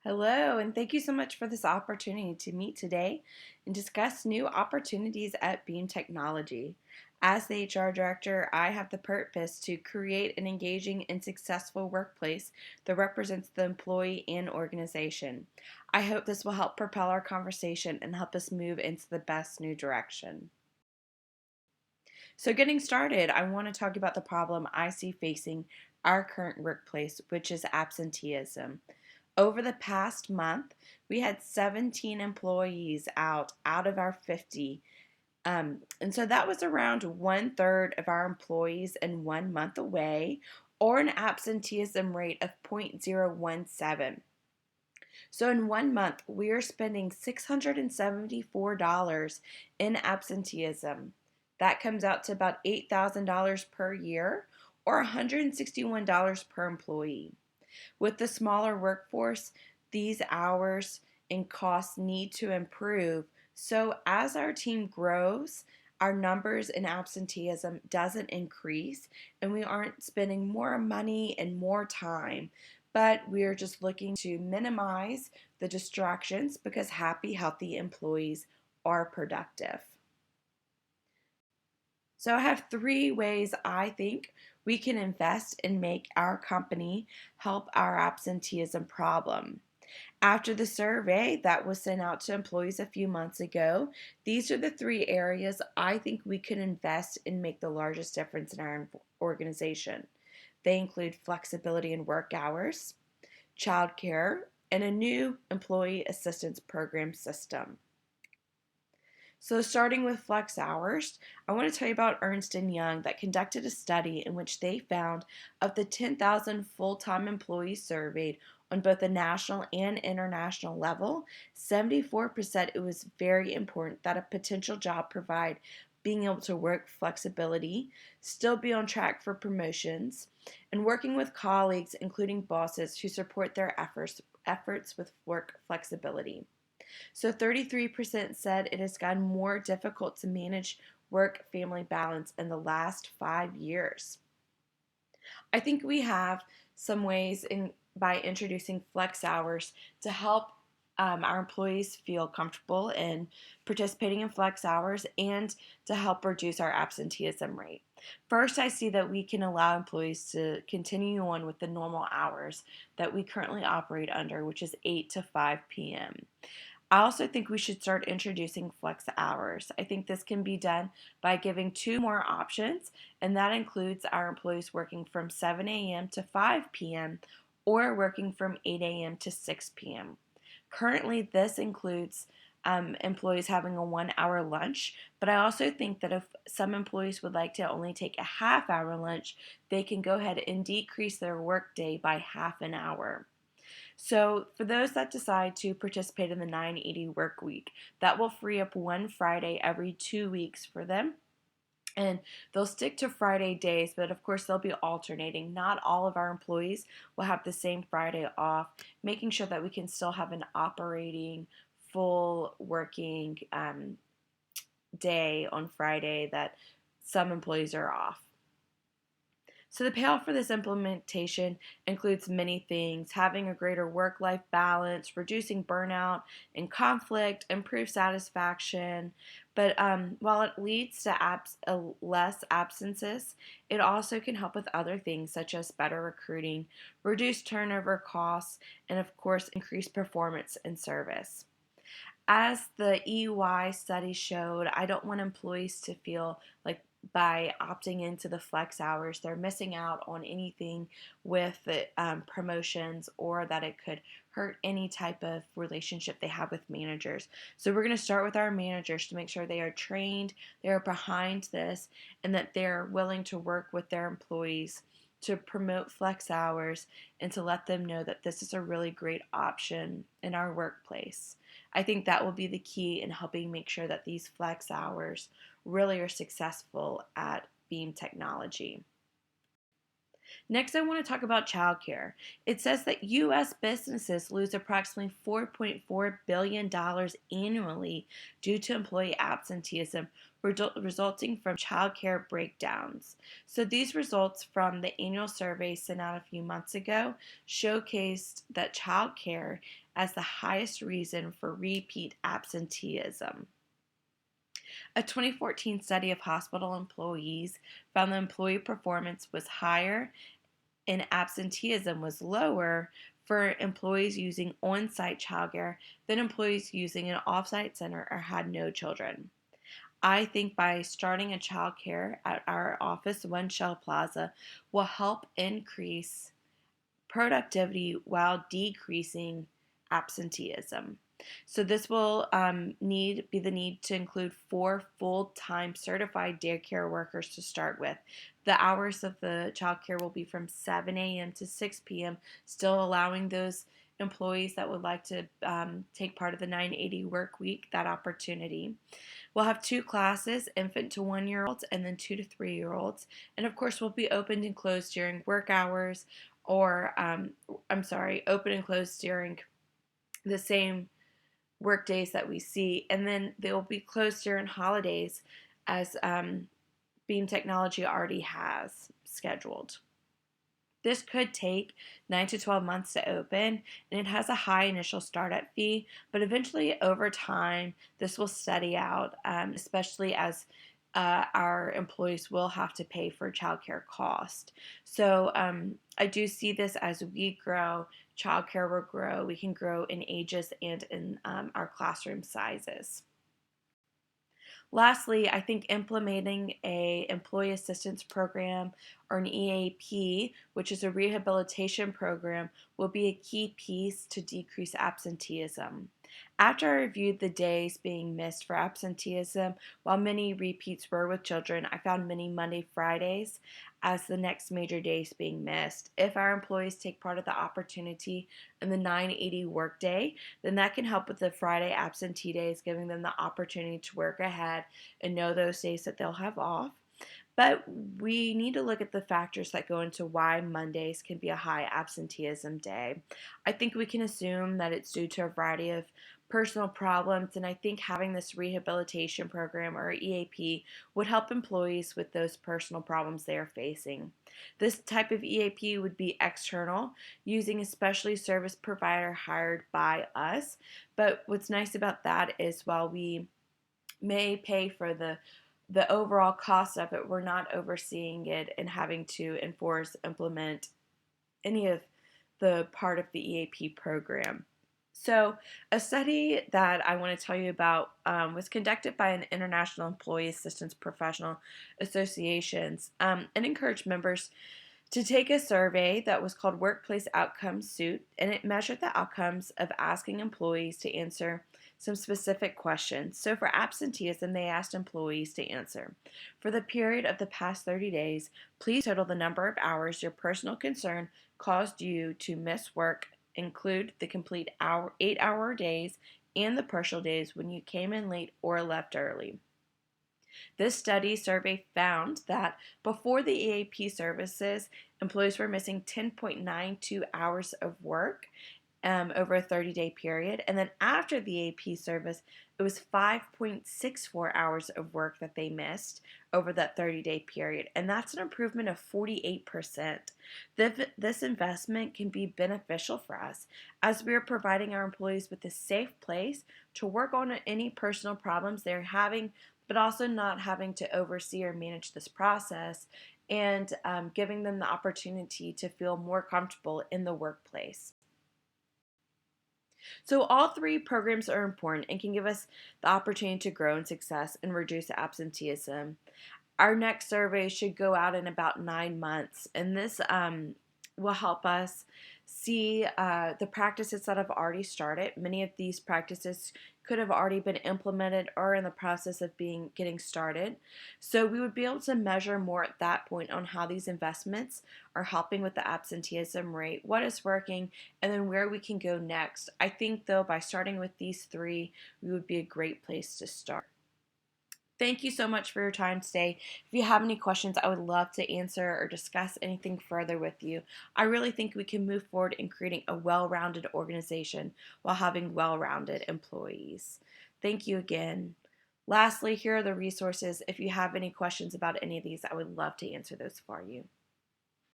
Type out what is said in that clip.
Hello, and thank you so much for this opportunity to meet today and discuss new opportunities at Beam Technology. As the HR director, I have the purpose to create an engaging and successful workplace that represents the employee and organization. I hope this will help propel our conversation and help us move into the best new direction. So, getting started, I want to talk about the problem I see facing our current workplace, which is absenteeism. Over the past month, we had 17 employees out of our 50. And so that was around 1/3 of our employees in 1 month away, or an absenteeism rate of 0.017. So in 1 month, we are spending $674 in absenteeism. That comes out to about $8,000 per year, or $161 per employee. With the smaller workforce, these hours and costs need to improve. So as our team grows, our numbers in absenteeism doesn't increase and we aren't spending more money and more time, but we're just looking to minimize the distractions because happy, healthy employees are productive. So I have three ways I think we can invest and make our company help our absenteeism problem. After the survey that was sent out to employees a few months ago, these are the three areas I think we can invest and make the largest difference in our organization. They include flexibility in work hours, childcare, and a new employee assistance program system. So starting with flex hours, I want to tell you about Ernst & Young that conducted a study in which they found of the 10,000 full-time employees surveyed on both the national and international level, 74% it was very important that a potential job provide being able to work flexibility, still be on track for promotions, and working with colleagues, including bosses, who support their efforts with work flexibility. So 33% said it has gotten more difficult to manage work-family balance in the last 5 years. I think we have some ways by introducing flex hours to help our employees feel comfortable in participating in flex hours and to help reduce our absenteeism rate. First, I see that we can allow employees to continue on with the normal hours that we currently operate under, which is 8 to 5 p.m. I also think we should start introducing flex hours. I think this can be done by giving two more options, and that includes our employees working from 7 a.m. to 5 p.m. or working from 8 a.m. to 6 p.m. Currently, this includes employees having a 1 hour lunch, but I also think that if some employees would like to only take a half-hour lunch, they can go ahead and decrease their workday by half an hour. So, for those that decide to participate in the 980 work week, that will free up one Friday every 2 weeks for them. And they'll stick to Friday days, but of course, they'll be alternating. Not all of our employees will have the same Friday off, making sure that we can still have an operating, full working day on Friday that some employees are off. So the payoff for this implementation includes many things: having a greater work-life balance, reducing burnout and conflict, improved satisfaction. But while it leads to less absences, it also can help with other things such as better recruiting, reduced turnover costs, and of course, increased performance and service. As the EY study showed, I don't want employees to feel like by opting into the flex hours, they're missing out on anything with the promotions, or that it could hurt any type of relationship they have with managers. So we're going to start with our managers to make sure they are trained, they are behind this, and that they're willing to work with their employees to promote flex hours and to let them know that this is a really great option in our workplace. I think that will be the key in helping make sure that these flex hours really are successful at Beam Technology. Next, I want to talk about childcare. It says that U.S. businesses lose approximately $4.4 billion annually due to employee absenteeism resulting from childcare breakdowns. So, these results from the annual survey sent out a few months ago showcased that childcare as the highest reason for repeat absenteeism. A 2014 study of hospital employees found that employee performance was higher and absenteeism was lower for employees using on site childcare than employees using an off site center or had no children. I think by starting a childcare at our office, One Shell Plaza, will help increase productivity while decreasing absenteeism. So this will be the need to include 4 full-time certified daycare workers to start with. The hours of the childcare will be from 7 a.m. to 6 p.m., still allowing those employees that would like to take part of the 980 work week that opportunity. We'll have 2 classes, infant to 1 year olds and then 2 to 3 year olds. And of course, we'll be opened and closed during work hours or, open and closed during the same work days that we see. And then they'll be closed during holidays as Beam Technology already has scheduled. This could take 9 to 12 months to open, and it has a high initial startup fee, but eventually over time, this will steady out, especially as our employees will have to pay for childcare cost. So I do see this as we grow, childcare will grow. We can grow in ages and in our classroom sizes. Lastly, I think implementing a employee assistance program or an EAP, which is a rehabilitation program, will be a key piece to decrease absenteeism. After I reviewed the days being missed for absenteeism, while many repeats were with children, I found many Monday, Fridays as the next major days being missed. If our employees take part of the opportunity in the 980 workday, then that can help with the Friday absentee days, giving them the opportunity to work ahead and know those days that they'll have off. But we need to look at the factors that go into why Mondays can be a high absenteeism day. I think we can assume that it's due to a variety of personal problems, and I think having this rehabilitation program or EAP would help employees with those personal problems they are facing. This type of EAP would be external, using a specialty service provider hired by us. But what's nice about that is while we may pay for the overall cost of it, we're not overseeing it and having to implement any of the part of the EAP program. So, a study that I want to tell you about was conducted by an International Employee Assistance Professional Associations and encouraged members to take a survey that was called Workplace Outcomes Suit, and it measured the outcomes of asking employees to answer some specific questions. So for absenteeism, they asked employees to answer, for the period of the past 30 days, please total the number of hours your personal concern caused you to miss work, include the complete 8-hour days and the partial days when you came in late or left early. This study survey found that before the EAP services, employees were missing 10.92 hours of work over a 30-day period. And then after the EAP service, it was 5.64 hours of work that they missed over that 30-day period. And that's an improvement of 48%. This investment can be beneficial for us as we are providing our employees with a safe place to work on any personal problems they're having, but also not having to oversee or manage this process, and giving them the opportunity to feel more comfortable in the workplace. So all 3 programs are important and can give us the opportunity to grow in success and reduce absenteeism. Our next survey should go out in about 9 months, and this will help us see the practices that have already started. Many of these practices could have already been implemented or in the process of getting started. So we would be able to measure more at that point on how these investments are helping with the absenteeism rate, what is working, and then where we can go next. I think though by starting with these 3, we would be a great place to start. Thank you so much for your time today. If you have any questions, I would love to answer or discuss anything further with you. I really think we can move forward in creating a well rounded organization while having well rounded employees. Thank you again. Lastly, here are the resources. If you have any questions about any of these, I would love to answer those for you.